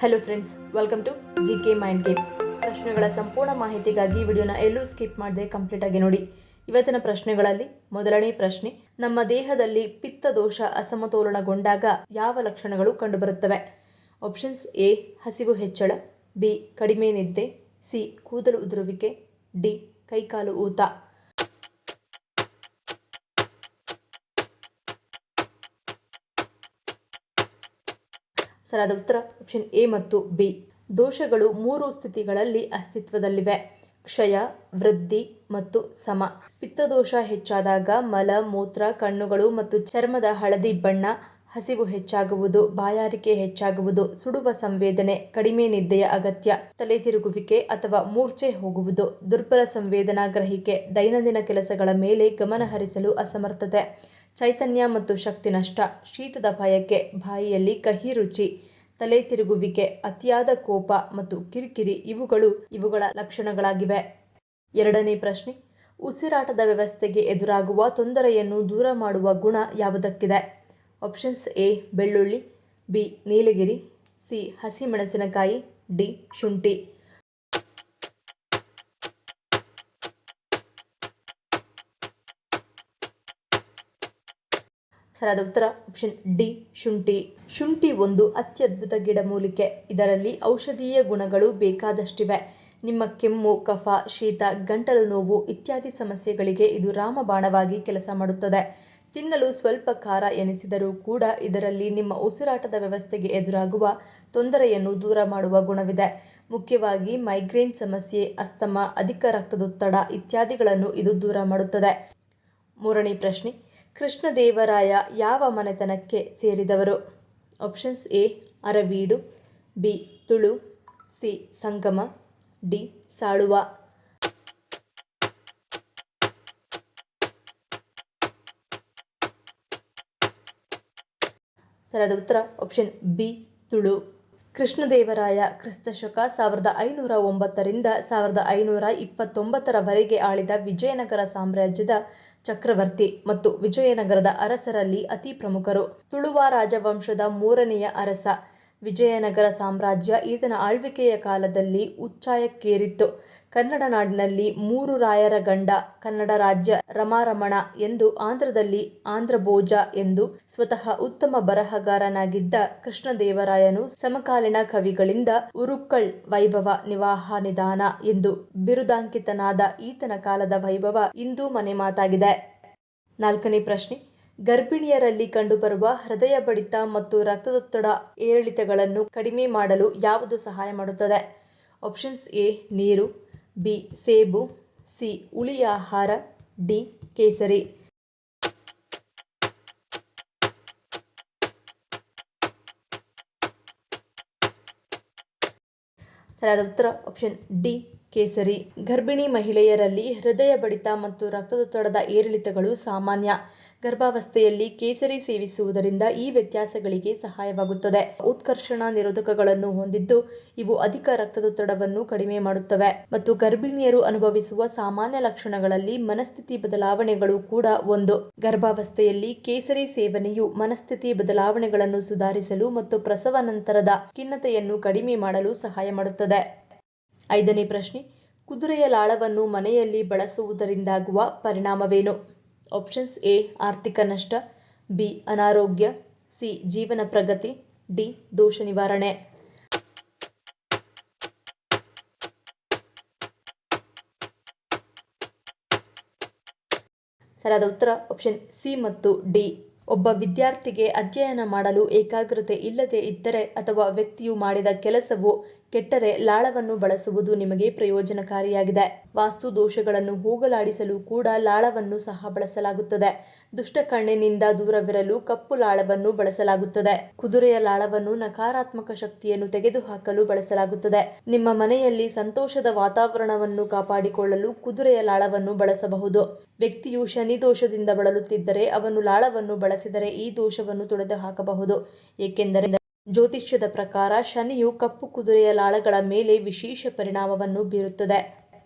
Hello friends, welcome to GK mind game. ಪ್ರಶ್ನೆಗಳ ಸಂಪೂರ್ಣ ಮಾಹಿತಿಗಾಗಿ ವಿಡಿಯೋನ ಎಲ್ಲೂ ಸ್ಕಿಪ್ ಮಾಡದೆ ಕಂಪ್ಲೀಟ್ ಆಗಿ ನೋಡಿ. ಇವತ್ತಿನ ಪ್ರಶ್ನೆಗಳಲ್ಲಿ ಮೊದಲನೇ ಪ್ರಶ್ನೆ, ನಮ್ಮ ದೇಹದಲ್ಲಿ ಪಿತ್ತ ದೋಷ ಅಸಮತೋಲನಗೊಂಡಾಗ ಯಾವ ಲಕ್ಷಣಗಳು ಕಂಡುಬರುತ್ತವೆ? ಆಪ್ಷನ್ಸ್: ಎ ಹಸಿವು ಹೆಚ್ಚಳ, ಬಿ ಕಡಿಮೆ ನಿದ್ದೆ, ಸಿ ಕೂದಲು ಉದುರುವಿಕೆ, ಡಿ ಕೈಕಾಲು ಊತ. ಸರಿಯಾದ ಉತ್ತರ ಆಪ್ಷನ್ ಎ ಮತ್ತು ಬಿ. ದೋಷಗಳು 3 ಸ್ಥಿತಿಗಳಲ್ಲಿ ಅಸ್ತಿತ್ವದಲ್ಲಿವೆ: ಕ್ಷಯ, ವೃದ್ಧಿ ಮತ್ತು ಸಮ. ಪಿತ್ತದೋಷ ಹೆಚ್ಚಾದಾಗ ಮಲ, ಮೂತ್ರ, ಕಣ್ಣುಗಳು ಮತ್ತು ಚರ್ಮದ ಹಳದಿ ಬಣ್ಣ, ಹಸಿವು ಹೆಚ್ಚಾಗುವುದು, ಬಾಯಾರಿಕೆ ಹೆಚ್ಚಾಗುವುದು, ಸುಡುವ ಸಂವೇದನೆ, ಕಡಿಮೆ ನಿದ್ದೆಯ ಅಗತ್ಯ, ತಲೆ ತಿರುಗುವಿಕೆ ಅಥವಾ ಮೂರ್ಛೆ ಹೋಗುವುದು, ದುರ್ಬಲ ಸಂವೇದನಾ ಗ್ರಹಿಕೆ, ದೈನಂದಿನ ಕೆಲಸಗಳ ಮೇಲೆ ಗಮನ ಹರಿಸಲು ಅಸಮರ್ಥತೆ, ಚೈತನ್ಯ ಮತ್ತು ಶಕ್ತಿ ನಷ್ಟ, ಶೀತದ ಬಯಕೆ, ಬಾಯಿಯಲ್ಲಿ ಕಹಿ ರುಚಿ, ತಲೆ ತಿರುಗುವಿಕೆ, ಅತಿಯಾದ ಕೋಪ ಮತ್ತು ಕಿರಿಕಿರಿ ಇವುಗಳ ಲಕ್ಷಣಗಳಾಗಿವೆ. ಎರಡನೇ ಪ್ರಶ್ನೆ, ಉಸಿರಾಟದ ವ್ಯವಸ್ಥೆಗೆ ಎದುರಾಗುವ ತೊಂದರೆಯನ್ನು ದೂರ ಮಾಡುವ ಗುಣ ಯಾವುದಕ್ಕಿದೆ? ಆಪ್ಷನ್ಸ್: ಎ ಬೆಳ್ಳುಳ್ಳಿ, ಬಿ ನೀಲಗಿರಿ, ಸಿ ಹಸಿಮೆಣಸಿನಕಾಯಿ, ಡಿ ಶುಂಠಿ. ಸರಿಯಾದ ಉತ್ತರ ಆಪ್ಷನ್ ಡಿ ಶುಂಠಿ. ಶುಂಠಿ ಒಂದು ಅತ್ಯದ್ಭುತ ಗಿಡಮೂಲಿಕೆ. ಇದರಲ್ಲಿ ಔಷಧೀಯ ಗುಣಗಳು ಬೇಕಾದಷ್ಟಿವೆ. ನಿಮ್ಮ ಕೆಮ್ಮು, ಕಫ, ಶೀತ, ಗಂಟಲು ನೋವು ಇತ್ಯಾದಿ ಸಮಸ್ಯೆಗಳಿಗೆ ಇದು ರಾಮಬಾಣವಾಗಿ ಕೆಲಸ ಮಾಡುತ್ತದೆ. ತಿನ್ನಲು ಸ್ವಲ್ಪ ಖಾರ ಎನಿಸಿದರೂ ಕೂಡ ಇದರಲ್ಲಿ ನಿಮ್ಮ ಉಸಿರಾಟದ ವ್ಯವಸ್ಥೆಗೆ ಎದುರಾಗುವ ತೊಂದರೆಯನ್ನು ದೂರ ಮಾಡುವ ಗುಣವಿದೆ. ಮುಖ್ಯವಾಗಿ ಮೈಗ್ರೇನ್ ಸಮಸ್ಯೆ, ಅಸ್ತಮಾ, ಅಧಿಕ ರಕ್ತದೊತ್ತಡ ಇತ್ಯಾದಿಗಳನ್ನು ಇದು ದೂರ ಮಾಡುತ್ತದೆ. ಮೂರನೇ ಪ್ರಶ್ನೆ, ಕೃಷ್ಣದೇವರಾಯ ಯಾವ ಮನೆತನಕ್ಕೆ ಸೇರಿದವರು? Options: A Aravidu, B Tulu, C Sangama, D Saluva. ಸರಿಯಾದ ಉತ್ತರ ಆಪ್ಷನ್ ಬಿ ತುಳು. ಕೃಷ್ಣದೇವರಾಯ ಕ್ರಿಸ್ತಶಕ 1509ರಿಂದ 1529ರವರೆಗೆ ಆಳಿದ ವಿಜಯನಗರ ಸಾಮ್ರಾಜ್ಯದ ಚಕ್ರವರ್ತಿ ಮತ್ತು ವಿಜಯನಗರದ ಅರಸರಲ್ಲಿ ಅತಿ ಪ್ರಮುಖರು. ತುಳುವ ರಾಜವಂಶದ 3ನೆಯ ಅರಸ. ವಿಜಯನಗರ ಸಾಮ್ರಾಜ್ಯ ಈತನ ಆಳ್ವಿಕೆಯ ಕಾಲದಲ್ಲಿ ಉಚ್ಚಾಯಕ್ಕೇರಿತ್ತು. ಕನ್ನಡ ನಾಡಿನಲ್ಲಿ 3 ರಾಯರ ಗಂಡ, ಕನ್ನಡ ರಾಜ್ಯ ರಮಾರಮಣ ಎಂದು, ಆಂಧ್ರದಲ್ಲಿ ಆಂಧ್ರಭೋಜ ಎಂದು, ಸ್ವತಃ ಉತ್ತಮ ಬರಹಗಾರನಾಗಿದ್ದ ಕೃಷ್ಣದೇವರಾಯನು ಸಮಕಾಲೀನ ಕವಿಗಳಿಂದ ಉರುಕ್ಕಳ್ ವೈಭವ ನಿವಾಹ ನಿಧಾನ ಎಂದು ಬಿರುದಾಂಕಿತನಾದ ಈತನ ಕಾಲದ ವೈಭವ ಇಂದು ಮನೆ ಮಾತಾಗಿದೆ. ನಾಲ್ಕನೇ ಪ್ರಶ್ನೆ, ಗರ್ಭಿಣಿಯರಲ್ಲಿ ಕಂಡುಬರುವ ಹೃದಯ ಬಡಿತ ಮತ್ತು ರಕ್ತದೊತ್ತಡ ಏರಿಳಿತಗಳನ್ನು ಕಡಿಮೆ ಮಾಡಲು ಯಾವುದು ಸಹಾಯ ಮಾಡುತ್ತದೆ? ಆಪ್ಷನ್ಸ್: ಎ ನೀರು, ಬಿ ಸೇಬು, ಸಿ ಹುಳಿ ಆಹಾರ, ಡಿ ಕೇಸರಿ. ಸರಿಯಾದ ಉತ್ತರ ಆಪ್ಷನ್ ಡಿ ಕೇಸರಿ. ಗರ್ಭಿಣಿ ಮಹಿಳೆಯರಲ್ಲಿ ಹೃದಯ ಬಡಿತ ಮತ್ತು ರಕ್ತದೊತ್ತಡದ ಏರಿಳಿತಗಳು ಸಾಮಾನ್ಯ. ಗರ್ಭಾವಸ್ಥೆಯಲ್ಲಿ ಕೇಸರಿ ಸೇವಿಸುವುದರಿಂದ ಈ ವ್ಯತ್ಯಾಸಗಳಿಗೆ ಸಹಾಯವಾಗುತ್ತದೆ. ಉತ್ಕರ್ಷಣ ನಿರೋಧಕಗಳನ್ನು ಹೊಂದಿದ್ದು ಇವು ಅಧಿಕ ರಕ್ತದೊತ್ತಡವನ್ನು ಕಡಿಮೆ ಮಾಡುತ್ತವೆ ಮತ್ತು ಗರ್ಭಿಣಿಯರು ಅನುಭವಿಸುವ ಸಾಮಾನ್ಯ ಲಕ್ಷಣಗಳಲ್ಲಿ ಮನಸ್ಥಿತಿ ಬದಲಾವಣೆಗಳು ಕೂಡ ಒಂದು. ಗರ್ಭಾವಸ್ಥೆಯಲ್ಲಿ ಕೇಸರಿ ಸೇವನೆಯು ಮನಸ್ಥಿತಿ ಬದಲಾವಣೆಗಳನ್ನು ಸುಧಾರಿಸಲು ಮತ್ತು ಪ್ರಸವ ನಂತರದ ಖಿನ್ನತೆಯನ್ನು ಕಡಿಮೆ ಮಾಡಲು ಸಹಾಯ ಮಾಡುತ್ತದೆ. ಐದನೇ ಪ್ರಶ್ನೆ, ಕುದುರೆಯ ಲಾಳವನ್ನು ಮನೆಯಲ್ಲಿ ಬಳಸುವುದರಿಂದಾಗುವ ಪರಿಣಾಮವೇನು? ಆಪ್ಷನ್ಸ್: ಎ ಆರ್ಥಿಕ ನಷ್ಟ, ಬಿ ಅನಾರೋಗ್ಯ, ಸಿ ಜೀವನ ಪ್ರಗತಿ, ಡಿ ದೋಷ ನಿವಾರಣೆ. ಸರಿಯಾದ ಉತ್ತರ ಆಪ್ಷನ್ ಸಿ ಮತ್ತು ಡಿ. ಒಬ್ಬ ವಿದ್ಯಾರ್ಥಿಗೆ ಅಧ್ಯಯನ ಮಾಡಲು ಏಕಾಗ್ರತೆ ಇಲ್ಲದೆ ಇದ್ದರೆ ಅಥವಾ ವ್ಯಕ್ತಿಯು ಮಾಡಿದ ಕೆಲಸವು ಕೆಟ್ಟರೆ ಲಾಳವನ್ನು ಬಳಸುವುದು ನಿಮಗೆ ಪ್ರಯೋಜನಕಾರಿಯಾಗಿದೆ. ವಾಸ್ತು ದೋಷಗಳನ್ನು ಹೋಗಲಾಡಿಸಲು ಕೂಡ ಲಾಳವನ್ನು ಸಹ ಬಳಸಲಾಗುತ್ತದೆ. ದುಷ್ಟ ಕಣ್ಣಿನಿಂದ ದೂರವಿರಲು ಕಪ್ಪು ಲಾಳವನ್ನು ಬಳಸಲಾಗುತ್ತದೆ. ಕುದುರೆಯ ಲಾಳವನ್ನು ನಕಾರಾತ್ಮಕ ಶಕ್ತಿಯನ್ನು ತೆಗೆದುಹಾಕಲು ಬಳಸಲಾಗುತ್ತದೆ. ನಿಮ್ಮ ಮನೆಯಲ್ಲಿ ಸಂತೋಷದ ವಾತಾವರಣವನ್ನು ಕಾಪಾಡಿಕೊಳ್ಳಲು ಕುದುರೆಯ ಲಾಳವನ್ನು ಬಳಸಬಹುದು. ವ್ಯಕ್ತಿಯು ಶನಿ ದೋಷದಿಂದ ಬಳಲುತ್ತಿದ್ದರೆ ಅವನು ಲಾಳವನ್ನು ಬಳಸಿದರೆ ಈ ದೋಷವನ್ನು ತೊಡೆದುಹಾಕಬಹುದು. ಏಕೆಂದರೆ ಜ್ಯೋತಿಷ್ಯದ ಪ್ರಕಾರ ಶನಿಯು ಕಪ್ಪು ಕುದುರೆಯ ಲಾಳಗಳ ಮೇಲೆ ವಿಶೇಷ ಪರಿಣಾಮವನ್ನು ಬೀರುತ್ತದೆ.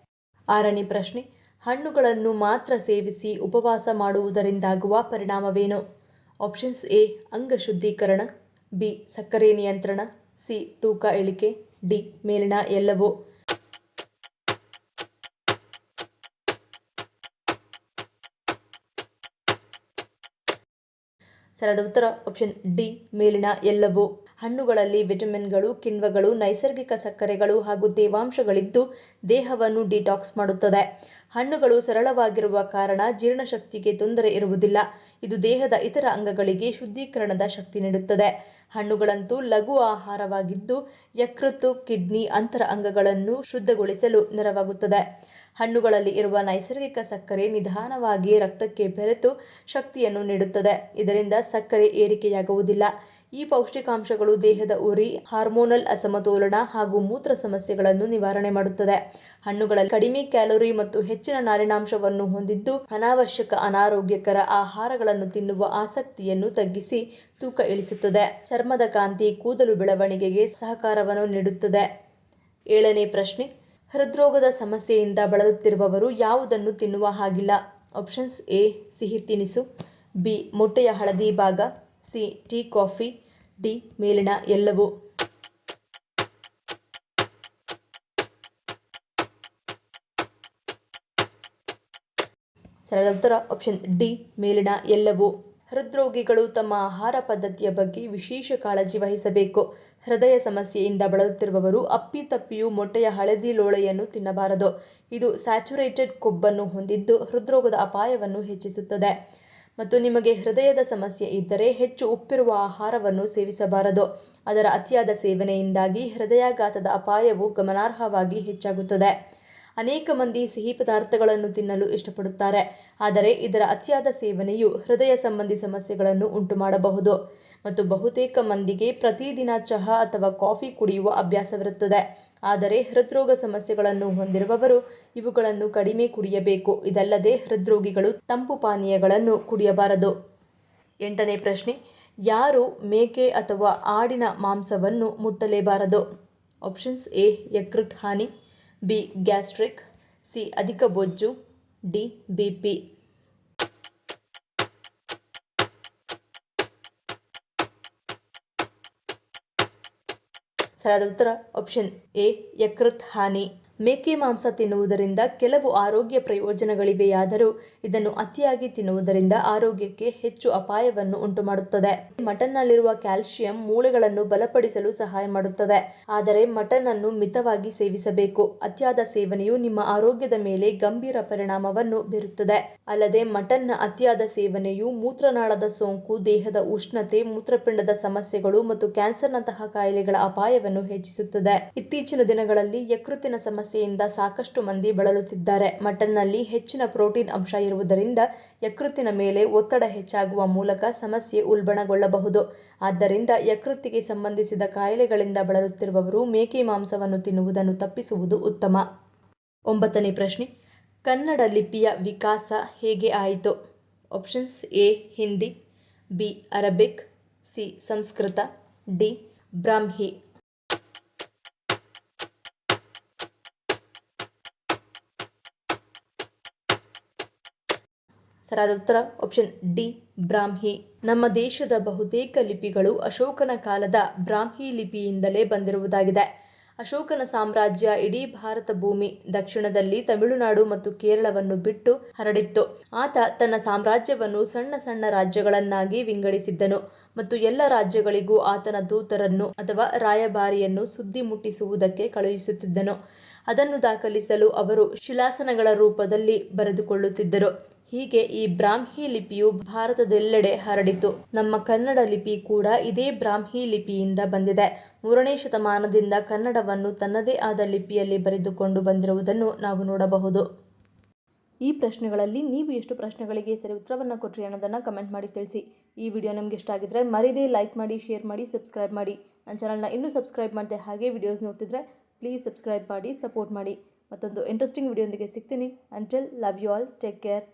ಆರನೇ ಪ್ರಶ್ನೆ, ಹಣ್ಣುಗಳನ್ನು ಮಾತ್ರ ಸೇವಿಸಿ ಉಪವಾಸ ಮಾಡುವುದರಿಂದಾಗುವ ಪರಿಣಾಮವೇನು? ಆಪ್ಷನ್ಸ್: ಎ ಅಂಗ ಶುದ್ಧೀಕರಣ, ಬಿ ಸಕ್ಕರೆ ನಿಯಂತ್ರಣ, ಸಿ ತೂಕ ಇಳಿಕೆ, ಡಿ ಮೇಲಿನ ಎಲ್ಲವೂ. ಸರಿಯಾದ ಉತ್ತರ ಆಪ್ಷನ್ ಡಿ ಮೇಲಿನ ಎಲ್ಲವೂ. ಹಣ್ಣುಗಳಲ್ಲಿ ವಿಟಮಿನ್ಗಳು, ಕಿಣ್ವಗಳು, ನೈಸರ್ಗಿಕ ಸಕ್ಕರೆಗಳು ಹಾಗೂ ತೇವಾಂಶಗಳಿದ್ದು ದೇಹವನ್ನು ಡಿಟಾಕ್ಸ್ ಮಾಡುತ್ತದೆ. ಹಣ್ಣುಗಳು ಸರಳವಾಗಿರುವ ಕಾರಣ ಜೀರ್ಣಶಕ್ತಿಗೆ ತೊಂದರೆ ಇರುವುದಿಲ್ಲ. ಇದು ದೇಹದ ಇತರ ಅಂಗಗಳಿಗೆ ಶುದ್ಧೀಕರಣದ ಶಕ್ತಿ ನೀಡುತ್ತದೆ. ಹಣ್ಣುಗಳಂತೂ ಲಘು ಆಹಾರವಾಗಿದ್ದು ಯಕೃತ್ತು, ಕಿಡ್ನಿ, ಅಂತರ ಅಂಗಗಳನ್ನು ಶುದ್ಧಗೊಳಿಸಲು ನೆರವಾಗುತ್ತದೆ. ಹಣ್ಣುಗಳಲ್ಲಿ ಇರುವ ನೈಸರ್ಗಿಕ ಸಕ್ಕರೆ ನಿಧಾನವಾಗಿ ರಕ್ತಕ್ಕೆ ಬೆರೆತು ಶಕ್ತಿಯನ್ನು ನೀಡುತ್ತದೆ. ಇದರಿಂದ ಸಕ್ಕರೆ ಏರಿಕೆಯಾಗುವುದಿಲ್ಲ. ಈ ಪೌಷ್ಟಿಕಾಂಶಗಳು ದೇಹದ ಉರಿ, ಹಾರ್ಮೋನಲ್ ಅಸಮತೋಲನ ಹಾಗೂ ಮೂತ್ರ ಸಮಸ್ಯೆಗಳನ್ನು ನಿವಾರಣೆ ಮಾಡುತ್ತದೆ. ಹಣ್ಣುಗಳಲ್ಲಿ ಕಡಿಮೆ ಕ್ಯಾಲೋರಿ ಮತ್ತು ಹೆಚ್ಚಿನ ನಾರಿನಾಂಶವನ್ನು ಹೊಂದಿದ್ದು ಅನಾವಶ್ಯಕ ಅನಾರೋಗ್ಯಕರ ಆಹಾರಗಳನ್ನು ತಿನ್ನುವ ಆಸಕ್ತಿಯನ್ನು ತಗ್ಗಿಸಿ ತೂಕ ಇಳಿಸುತ್ತದೆ. ಚರ್ಮದ ಕಾಂತಿ, ಕೂದಲು ಬೆಳವಣಿಗೆಗೆ ಸಹಕಾರವನ್ನು ನೀಡುತ್ತದೆ. 7ನೇ ಪ್ರಶ್ನೆ, ಹೃದ್ರೋಗದ ಸಮಸ್ಯೆಯಿಂದ ಬಳಲುತ್ತಿರುವವರು ಯಾವುದನ್ನು ತಿನ್ನುವ ಹಾಗಿಲ್ಲ? ಆಪ್ಷನ್ಸ್ ಎ ಸಿಹಿ ತಿನಿಸು, ಬಿ ಮೊಟ್ಟೆಯ ಹಳದಿ ಭಾಗ, ಸಿ ಟೀ ಕಾಫಿ, ಡಿ ಮೇಲಿನ ಎಲ್ಲವೂ. ಸರಿಯಾದ ಉತ್ತರ ಆಪ್ಷನ್ ಡಿ ಮೇಲಿನ ಎಲ್ಲವೂ. ಹೃದ್ರೋಗಿಗಳು ತಮ್ಮ ಆಹಾರ ಪದ್ಧತಿಯ ಬಗ್ಗೆ ವಿಶೇಷ ಕಾಳಜಿ ವಹಿಸಬೇಕು. ಹೃದಯ ಸಮಸ್ಯೆಯಿಂದ ಬಳಲುತ್ತಿರುವವರು ಅಪ್ಪಿತಪ್ಪಿಯೂ ಮೊಟ್ಟೆಯ ಹಳದಿ ಲೋಳೆಯನ್ನು ತಿನ್ನಬಾರದು. ಇದು ಸ್ಯಾಚುರೇಟೆಡ್ ಕೊಬ್ಬನ್ನು ಹೊಂದಿದ್ದು ಹೃದ್ರೋಗದ ಅಪಾಯವನ್ನು ಹೆಚ್ಚಿಸುತ್ತದೆ. ಮತ್ತು ನಿಮಗೆ ಹೃದಯದ ಸಮಸ್ಯೆ ಇದ್ದರೆ ಹೆಚ್ಚು ಉಪ್ಪಿರುವ ಆಹಾರವನ್ನು ಸೇವಿಸಬಾರದು. ಅದರ ಅತಿಯಾದ ಸೇವನೆಯಿಂದಾಗಿ ಹೃದಯಾಘಾತದ ಅಪಾಯವು ಗಮನಾರ್ಹವಾಗಿ ಹೆಚ್ಚಾಗುತ್ತದೆ. ಅನೇಕ ಮಂದಿ ಸಿಹಿ ಪದಾರ್ಥಗಳನ್ನು ತಿನ್ನಲು ಇಷ್ಟಪಡುತ್ತಾರೆ, ಆದರೆ ಇದರ ಅತಿಯಾದ ಸೇವನೆಯು ಹೃದಯ ಸಂಬಂಧಿ ಸಮಸ್ಯೆಗಳನ್ನು ಉಂಟುಮಾಡಬಹುದು. ಮತ್ತು ಬಹುತೇಕ ಮಂದಿಗೆ ಪ್ರತಿದಿನ ಚಹಾ ಅಥವಾ ಕಾಫಿ ಕುಡಿಯುವ ಅಭ್ಯಾಸವಿರುತ್ತದೆ. ಆದರೆ ಹೃದ್ರೋಗ ಸಮಸ್ಯೆಗಳನ್ನು ಹೊಂದಿರುವವರು ಇವುಗಳನ್ನು ಕಡಿಮೆ ಕುಡಿಯಬೇಕು. ಇದಲ್ಲದೆ ಹೃದ್ರೋಗಿಗಳು ತಂಪು ಪಾನೀಯಗಳನ್ನು ಕುಡಿಯಬಾರದು. 8ನೇ ಪ್ರಶ್ನೆ, ಯಾರು ಮೇಕೆ ಅಥವಾ ಆಡಿನ ಮಾಂಸವನ್ನು ಮುಟ್ಟಲೇಬಾರದು? ಆಪ್ಷನ್ಸ್ ಎ ಯಕೃತ್ ಹಾನಿ, ಬಿ ಗ್ಯಾಸ್ಟ್ರಿಕ್, ಸಿ ಅಧಿಕ ಬೊಜ್ಜು, ಡಿ ಬಿಪಿ. ಸರಿಯಾದ ಉತ್ತರ ಆಪ್ಷನ್ ಎ ಯಕೃತ್ ಹಾನಿ. ಮೇಕೆ ಮಾಂಸ ತಿನ್ನುವುದರಿಂದ ಕೆಲವು ಆರೋಗ್ಯ ಪ್ರಯೋಜನಗಳಿವೆಯಾದರೂ ಇದನ್ನು ಅತಿಯಾಗಿ ತಿನ್ನುವುದರಿಂದ ಆರೋಗ್ಯಕ್ಕೆ ಹೆಚ್ಚು ಅಪಾಯವನ್ನು ಉಂಟುಮಾಡುತ್ತದೆ. ಮಟನ್ನಲ್ಲಿರುವ ಕ್ಯಾಲ್ಸಿಯಂ ಮೂಳೆಗಳನ್ನು ಬಲಪಡಿಸಲು ಸಹಾಯ ಮಾಡುತ್ತದೆ. ಆದರೆ ಮಟನ್ ಅನ್ನು ಮಿತವಾಗಿ ಸೇವಿಸಬೇಕು. ಅತಿಯಾದ ಸೇವನೆಯು ನಿಮ್ಮ ಆರೋಗ್ಯದ ಮೇಲೆ ಗಂಭೀರ ಪರಿಣಾಮವನ್ನು ಬೀರುತ್ತದೆ. ಅಲ್ಲದೆ ಮಟನ್ನ ಅತಿಯಾದ ಸೇವನೆಯು ಮೂತ್ರನಾಳದ ಸೋಂಕು, ದೇಹದ ಉಷ್ಣತೆ, ಮೂತ್ರಪಿಂಡದ ಸಮಸ್ಯೆಗಳು ಮತ್ತು ಕ್ಯಾನ್ಸರ್ನಂತಹ ಕಾಯಿಲೆಗಳ ಅಪಾಯವನ್ನು ಹೆಚ್ಚಿಸುತ್ತದೆ. ಇತ್ತೀಚಿನ ದಿನಗಳಲ್ಲಿ ಯಕೃತ್ತಿನ ಸಮಸ್ಯೆಯಿಂದ ಸಾಕಷ್ಟು ಮಂದಿ ಬಳಲುತ್ತಿದ್ದಾರೆ. ಮಟನ್ನಲ್ಲಿ ಹೆಚ್ಚಿನ ಪ್ರೋಟೀನ್ ಅಂಶ ಇರುವುದರಿಂದ ಯಕೃತ್ತಿನ ಮೇಲೆ ಒತ್ತಡ ಹೆಚ್ಚಾಗುವ ಮೂಲಕ ಸಮಸ್ಯೆ ಉಲ್ಬಣಗೊಳ್ಳಬಹುದು. ಆದ್ದರಿಂದ ಯಕೃತ್ತಿಗೆ ಸಂಬಂಧಿಸಿದ ಕಾಯಿಲೆಗಳಿಂದ ಬಳಲುತ್ತಿರುವವರು ಮೇಕೆ ಮಾಂಸವನ್ನು ತಿನ್ನುವುದನ್ನು ತಪ್ಪಿಸುವುದು ಉತ್ತಮ. 9ನೇ ಪ್ರಶ್ನೆ, ಕನ್ನಡ ಲಿಪಿಯ ವಿಕಾಸ ಹೇಗೆ ಆಯಿತು? Options A Hindi, B Arabic, C Sanskrit, D Brahmi. ಸರಿಯಾದ ಉತ್ತರ ಆಪ್ಷನ್ ಡಿ ಬ್ರಾಹ್ಮಿ. ನಮ್ಮ ದೇಶದ ಬಹುತೇಕ ಲಿಪಿಗಳು ಅಶೋಕನ ಕಾಲದ ಬ್ರಾಹ್ಮಿ ಲಿಪಿಯಿಂದಲೇ ಬಂದಿರುವುದಾಗಿದೆ. ಅಶೋಕನ ಸಾಮ್ರಾಜ್ಯ ಇಡೀ ಭಾರತ ಭೂಮಿ, ದಕ್ಷಿಣದಲ್ಲಿ ತಮಿಳುನಾಡು ಮತ್ತು ಕೇರಳವನ್ನು ಬಿಟ್ಟು ಹರಡಿತ್ತು. ಆತ ತನ್ನ ಸಾಮ್ರಾಜ್ಯವನ್ನು ಸಣ್ಣ ಸಣ್ಣ ರಾಜ್ಯಗಳನ್ನಾಗಿ ವಿಂಗಡಿಸಿದ್ದನು ಮತ್ತು ಎಲ್ಲ ರಾಜ್ಯಗಳಿಗೂ ಆತನ ದೂತರನ್ನು ಅಥವಾ ರಾಯಭಾರಿಯನ್ನು ಸುದ್ದಿ ಮುಟ್ಟಿಸುವುದಕ್ಕೆ ಕಳುಹಿಸುತ್ತಿದ್ದನು. ಅದನ್ನು ದಾಖಲಿಸಲು ಅವರು ಶಿಲಾಸನಗಳ ರೂಪದಲ್ಲಿ ಬರೆದುಕೊಳ್ಳುತ್ತಿದ್ದರು. ಹೀಗೆ ಈ ಬ್ರಾಹ್ಮಿ ಲಿಪಿಯು ಭಾರತದೆಲ್ಲೆಡೆ ಹರಡಿತು. ನಮ್ಮ ಕನ್ನಡ ಲಿಪಿ ಕೂಡ ಇದೇ ಬ್ರಾಹ್ಮಿ ಲಿಪಿಯಿಂದ ಬಂದಿದೆ. 3ನೇ ಶತಮಾನದಿಂದ ಕನ್ನಡವನ್ನು ತನ್ನದೇ ಆದ ಲಿಪಿಯಲ್ಲಿ ಬರೆದುಕೊಂಡು ಬಂದಿರುವುದನ್ನು ನಾವು ನೋಡಬಹುದು. ಈ ಪ್ರಶ್ನೆಗಳಲ್ಲಿ ನೀವು ಎಷ್ಟು ಪ್ರಶ್ನೆಗಳಿಗೆ ಸರಿ ಉತ್ತರವನ್ನು ಕೊಟ್ಟರಿ ಅನ್ನೋದನ್ನು ಕಮೆಂಟ್ ಮಾಡಿ ತಿಳಿಸಿ. ಈ ವಿಡಿಯೋ ನಿಮಗೆ ಇಷ್ಟ ಆಗಿದ್ರೆ ಮರಿದೇ ಲೈಕ್ ಮಾಡಿ, ಶೇರ್ ಮಾಡಿ, ಸಬ್ಸ್ಕ್ರೈಬ್ ಮಾಡಿ. ನನ್ನ ಚಾನಲ್ನ ಇನ್ನೂ ಸಬ್ಸ್ಕ್ರೈಬ್ ಮಾಡಿದೆ ಹಾಗೆ ವಿಡಿಯೋಸ್ ನೋಡ್ತಿದ್ರೆ ಪ್ಲೀಸ್ ಸಬ್ಸ್ಕ್ರೈಬ್ ಮಾಡಿ, ಸಪೋರ್ಟ್ ಮಾಡಿ. ಮತ್ತೊಂದು ಇಂಟ್ರೆಸ್ಟಿಂಗ್ ವಿಡಿಯೋದೊಂದಿಗೆ ಸಿಗ್ತೀನಿ. Until love you all, take care.